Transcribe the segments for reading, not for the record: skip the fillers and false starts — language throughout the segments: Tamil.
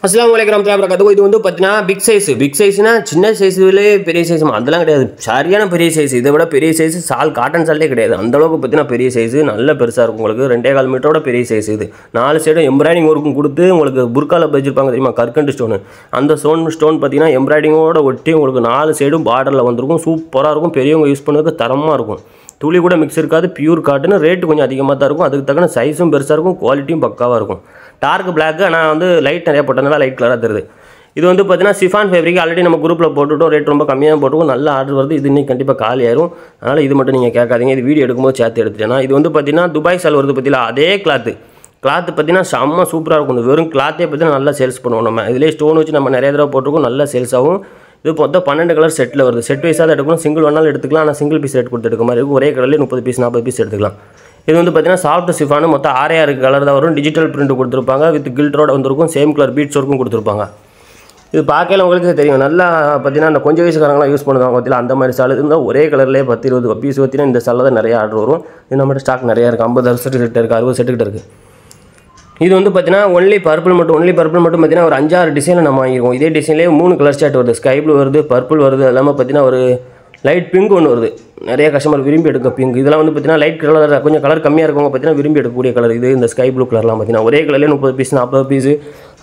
அஸ்ஸலாமு அலைக்கும் வரஹ்மத்துல்லாஹி வபரகாத்துஹு. இது வந்து பார்த்தீங்கன்னா பிக் சைஸ்னா சின்ன சைஸ்லேயே பெரிய சைஸ் அதெல்லாம் கிடையாது. சரியான பெரிய சைஸ், இதை விட பெரிய சைஸ் காட்டன் சால்லே கிடையாது. அந்தளவுக்கு பார்த்தீங்கன்னா பெரிய சைஸு, நல்ல பெருசாக இருக்கும். உங்களுக்கு 2.25 மீட்டரோட பெரிய சைஸ். இது 4 சைடும் எம்ப்ராய்டிங் ஒர்க்கும் கொடுத்து உங்களுக்கு புர்காவில் வச்சுருப்பாங்க தெரியுமா, கற்கண்டு ஸ்டோனு. அந்த ஸ்டோன் பார்த்தீங்கன்னா எம்ப்ராய்டிங்கோட ஒட்டி உங்களுக்கு 4 சைடும் பார்டரில் வந்திருக்கும். சூப்பராக இருக்கும். பெரியவங்க யூஸ் பண்ணுறதுக்கு தரமாக இருக்கும். துளி கூட மிக்ஸ் இருக்காது. பியூர் காட்டுன்னு ரேட்டு கொஞ்சம் அதிகமாக தான் இருக்கும். அதுக்கு தக்கன சைஸும் பெருசாக இருக்கும், குவாலிட்டியும் பக்காவாக இருக்கும். டார்க் பிளாக், ஆனால் வந்து லைட் நிறையா போட்டதுனால லைட் கலராக தருது. இது வந்து பார்த்தீங்கன்னா சிஃபான் ஃபேப்ரிக் ஆல்ரெடி நம்ம குரூப்பில் போட்டுவிட்டோம். ரேட் ரொம்ப கம்மியாக போட்டுக்கும். நல்ல ஆர்டர் வருது. இது இன்னைக்கு கண்டிப்பாக காலி ஆயிரும். அதனால் இது மட்டும் நீங்கள் கேட்காதீங்க. இது வீடியோ எடுக்கும்போது சேர்த்து எடுத்துட்டேன்னா இது வந்து பார்த்தீங்கன்னா துபாய் சால் வருது பற்றியில் அதே கிளாத்து பார்த்தீங்கன்னா செம்ம சூப்பராக இருக்கும். இந்த வெறும் கிளாத்தே பார்த்தீங்கன்னா நல்லா சேல்ஸ் பண்ணுவோம். நம்ம இதிலே ஸ்டோன் வச்சு நம்ம நிறைய தடவை போட்டிருக்கோம். நல்லா சேல்ஸ் ஆகும். இது மொத்தம் 12 கலர் செட்டில் வருது. செட் வைஸாக தான் எடுக்கணும். சிங்கிள் வேணாலும் எடுத்துக்கலாம். ஆனால் சிங்கிள் பீஸ் ரேட் கொடுத்து எடுக்க மாதிரி இருக்கும். ஒரே கலர்லேயே 30 பீஸ் 40 பீஸ் எடுத்துக்கலாம். இது வந்து பார்த்தீங்கன்னா சாஃப்ட் சிஃபானு மொத்தம் 6 கலர் தான் வரும். டிஜிட்டல் பிரிண்ட் கொடுத்துருப்பாங்க. வித் கில்டரோட வந்திருக்கும். சேம் கலர் பீட்ஸ் ஒர்க்கும் கொடுத்துருப்பாங்க. இது பார்க்கல உங்களுக்கு தெரியும். நல்லா பார்த்தீங்கன்னா அந்த கொஞ்சம் வயசுக்காரங்களாம் யூஸ் பண்ணுவாங்க பார்த்தீங்கன்னா அந்த மாதிரி சால் இருந்தால் ஒரே கலர்லேயே 10-20 பீஸ் பார்த்தீங்கன்னா இந்த சாலில் தான் நிறைய ஆர்டர் வரும். இது நம்மகிட்ட ஸ்டாக் நிறையா இருக்குது. 50 செட்டு இருக்குது, 60 செட்டுக்கிட்ட இருக்குது. இது வந்து பார்த்தீங்கன்னா ஒன்லி பர்பிள் மட்டும் பார்த்தீங்கன்னா ஒரு 5-6 டிசைனில் நம்ம வாங்கியிருக்கோம். இதே டிசைன்லேயே 3 கலர் சார்ட் வருது. ஸ்கை ப்ளூ வருது, பர்பிள் வருது, அது இல்லாமல் பார்த்தீங்கன்னா ஒரு லைட் பிங்க் ஒன்று வருது. நிறைய கஸ்டமர் விரும்பி எடுக்க பிங்க். இதெல்லாம் வந்து பார்த்தீங்கன்னா லைட் கலர், கொஞ்சம் கலர் கம்மியாக இருக்கவங்க பார்த்தீங்கன்னா விரும்பி எடுக்கக்கூடிய கலர். இது இந்த ஸ்கை ப்ளூ கலர்லாம் பார்த்தீங்கன்னா ஒரே கலர்லேயே 30 பீஸ் 40 பீஸ்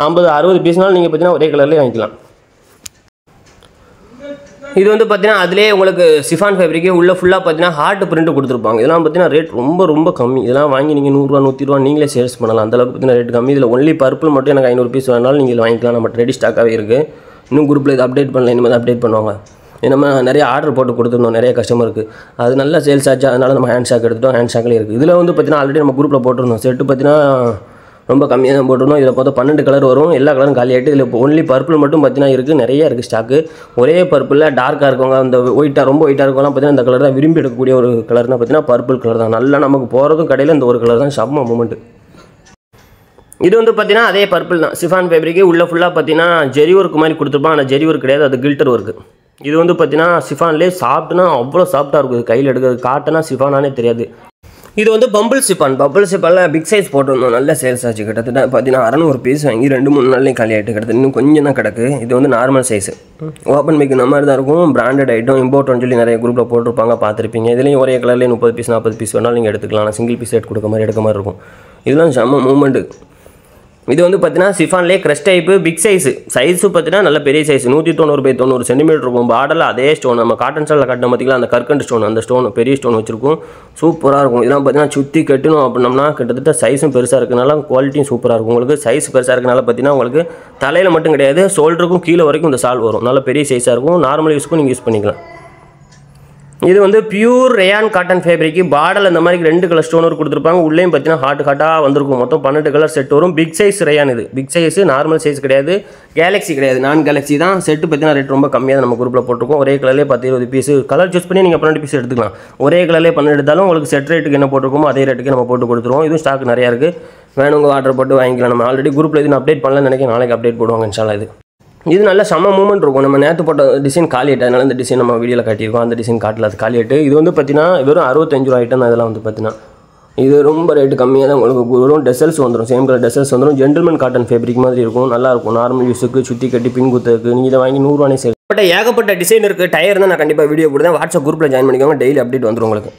50-60 பீஸ்னாலும் நீங்கள் பார்த்தீங்கன்னா ஒரே கலர்லேயே வாங்கிக்கலாம். இது வந்து பார்த்தீங்கன்னா அதிலே உங்களுக்கு சிஃபான் ஃபேப்ரிக்கே உள்ள ஃபுல்லாக பார்த்தீங்கன்னா ஹார்ட் பிரிண்ட் கொடுத்துருப்பாங்க. இதெல்லாம் பார்த்தீங்கன்னா ரேட் ரொம்ப கம்மி. இதெல்லாம் வாங்கி நீங்கள் 100 ரூபா 100 ரூபா நீங்களே சேல்ஸ் பண்ணலாம். அந்தளவுக்கு பார்த்தீங்கன்னா ரேட் கம்மி. இதில் ஒன்லி பர்பிள் மட்டும் எனக்கு 500 பீஸ் வேணாலும் நீங்கள் வாங்கிக்கலாம். நம்ம ரெடி ஸ்டாக்காகவே இருக்குது. இன்னும் குரூப்பில் இது அப்டேட் பண்ணல. இனிமேல் அப்டேட் பண்ணுவாங்க. நம்ம நிறைய ஆர்டர் போட்டு கொடுத்துருந்தோம் நிறைய கஸ்டமருக்கு. அது நல்லா சேல்ஸ் ஆச்சு. அதனால் நம்ம ஹேண்ட் ஷாக் எடுத்துட்டோம். ஹேண்ட் ஷாக்லேயே இருக்குது. இதில் வந்து பார்த்தீங்கன்னா ஆல்ரெடி நம்ம குரூப்பில் போட்டிருந்தோம். செட்டு பார்த்தீங்கன்னா ரொம்ப கம்மியாக தான் போட்டிருந்தோம். இதில் பார்த்தா 12 கலர் வரும். எல்லா கலரும் காலி ஆகிட்டு இதில் இப்போ ஒன்லி பர்பிள் மட்டும் பார்த்தீங்கன்னா இருக்குது. நிறைய இருக்குது ஸ்டாக்கு. ஒரே பர்பிளில் டார்க்காக இருக்கவங்க, அந்த ரொம்ப ஒயிட்டாக இருக்கவங்களாம் பார்த்தீங்கன்னா இந்த கலர் தான் விரும்பி எடுக்கக்கூடிய ஒரு கலர்னால் பார்த்தீங்கன்னா பர்பிள் கலர் தான். நல்லா நமக்கு போகிறதும் கடையில் இந்த ஒரு கலர் தான் செம்ம மூமெண்ட்டு. இது வந்து பார்த்தீங்கன்னா அதே பர்பிள் தான். சிஃபான் ஃபேப்ரிக்கே உள்ள ஃபுல்லாக பார்த்தீங்கன்னா ஜெரி ஒர்க் மாதிரி கொடுத்துருப்பான். ஆனால் ஜெரி ஒர்க் கிடையாது, அது கில்டர் ஒர்க்கு. இது வந்து பார்த்தீங்கன்னா சிஃபான்லேயே சாஃப்ட்னா அவ்வளோ சாஃப்ட்டாக இருக்குது. கையில் எடுக்கிறது காட்டனா சிஃபானானே தெரியாது. இது வந்து பம்பிள் சிப்பானில் பிக் சைஸ் போட்டிருந்தோம். நல்ல சேல்ஸ் ஆச்சு. கிட்டத்தட்ட பார்த்தீங்கன்னா 600 பீஸ் வாங்கி 2-3 நாள்லேயும் காலி ஆகிட்டு கிட்டத்தட்ட இன்னும் கொஞ்சம் தான் கிடக்கு. இது வந்து நார்மல் சைஸு. ஓப்பன் மேக் இந்த மாதிரி தான் இருக்கும். பிராண்டட் ஐட்டம் இம்போர்ட்னு சொல்லி நிறைய குரூப்பில் போட்டிருப்பாங்க, பார்த்துருப்பீங்க. இதுலேயும் ஒரே கலர்லேயே 30 பீஸ் 40 பீஸ் வேணாலும் நீங்கள் எடுத்துக்கலாம். ஆனால் சிங்கிள் பீஸ் ரேட் கொடுக்க மாதிரி எடுக்க மாதிரி இருக்கும். இதெல்லாம் செம்ம மூமெண்ட்டு. இது வந்து பார்த்தீங்கன்னா சிஃபான்லேயே க்ரஷ் டைப்பு பிக் சைஸு பார்த்தீங்கன்னா நல்ல பெரிய சைஸ் 190x90 சென்டிமீட்டர் இருக்கும். பார்டரில் அதே ஸ்டோன் நம்ம காட்டன் சாலில் கட்டின பார்த்திங்களா, அந்த கற்கண்டு ஸ்டோன், அந்த ஸ்டோன் பெரிய ஸ்டோன் வச்சிருக்கும். சூப்பராக இருக்கும். இதெல்லாம் பார்த்தீங்கன்னா சுற்றி கட்டணும் அப்படின்னம்னா கிட்டத்தட்ட சைஸும் பெருசாக இருக்கனால குவாலிட்டியும் சூப்பராக இருக்கும். உங்களுக்கு சைஸ் பெருசாக இருக்கனால பார்த்தீங்கன்னா உங்களுக்கு தலையில் மட்டும் கிடையாது, ஷோல்டருக்கும் கீழே வரைக்கும் இந்த சால் வரும். நல்ல பெரிய சைஸாக இருக்கும். நார்மல் யூஸ்க்கும் நீங்கள் யூஸ் பண்ணிக்கலாம். இது வந்து பியூர் ரேயான் காட்டன் ஃபேப்ரிக்கு. பார்டரில் இந்த மாதிரி 2 கலர் ஸ்டோன் ஒர்க் கொடுத்துருப்பாங்க. உள்ளேயும் பார்த்தீங்கன்னா ஹாட்டாக வந்திருக்கும். மொத்தம் 12 கலர் செட் வரும். Big size rayon. இது பிக் சைஸ், நார்மல் சைஸ் கிடையாது, கேலக்ஸி கிடையாது, நான் கேலக்ஸி தான். செட்டு பார்த்தீங்கன்னா ரேட் ரொம்ப கம்மியாக தான் நம்ம குரூப்பில் போட்டிருக்கோம். ஒரே கலர்லேயே 10-20 பீஸ் கலர் சூஸ் பண்ணி நீங்கள் 12 பீஸ் எடுத்துக்கலாம். ஒரே கலர்லேயே 12 எடுத்தாலும் உங்களுக்கு செட் ரேட்டுக்கு என்ன போட்டிருக்கோமோ அதே ரேட்டுக்கு நம்ம போட்டு கொடுத்துருவோம். இதுவும் ஸ்டாக் நிறையா இருக்குது. வேணுங்க ஆர்டர் போட்டு வாங்கிக்கலாம். நம்ம ஆல்ரெடி குரூப்பில் எதுவும் அப்டேட் பண்ணலாம்னு நினைக்கிறேன். நாளைக்கு அப்டேட் போடுவாங்க இன்ஷால்லா. இது நல்ல செம்ம மூமெண்ட் இருக்கும். நம்ம நேற்று போட்ட டிசைன் காலி ஆகிட்டு, அதனால இந்த டிசைன் நம்ம வீடியோவில் காட்டியிருக்கோம். அந்த டிசைன் காட்டல, அது காலி ஆகிட்டு. இது வந்து பார்த்தீங்கன்னா வெறும் 65 ரூபா ஐட்டம் தான். இதெல்லாம் வந்து பார்த்தீங்கன்னா இது ரொம்ப ரேட்டு கம்மியாக தான் உங்களுக்கு வெறும் டெசல்ஸ் வந்துடும். சேம் கலர் டெசல்ஸ் வந்துடும். ஜென்டில்மேன் காட்டன் ஃபேப்ரிக் மாதிரி இருக்கும். நல்லாயிருக்கும். நார்மல் யூஸுக்கு சுற்றி கட்டி பின் குத்துக்கு நீங்கள் இதை வாங்கி 100 ரூபானே சேல். பட் ஏகப்பட்ட டிசைன் இருக்குது. டயர் தான் நான் கண்டிப்பாக வீடியோ போடுறேன். வாட்ஸ்அப் குரூப்பில் ஜாயின் பண்ணிக்கோங்க. டெய்லி அப்டேட் வந்துடும் உங்களுக்கு.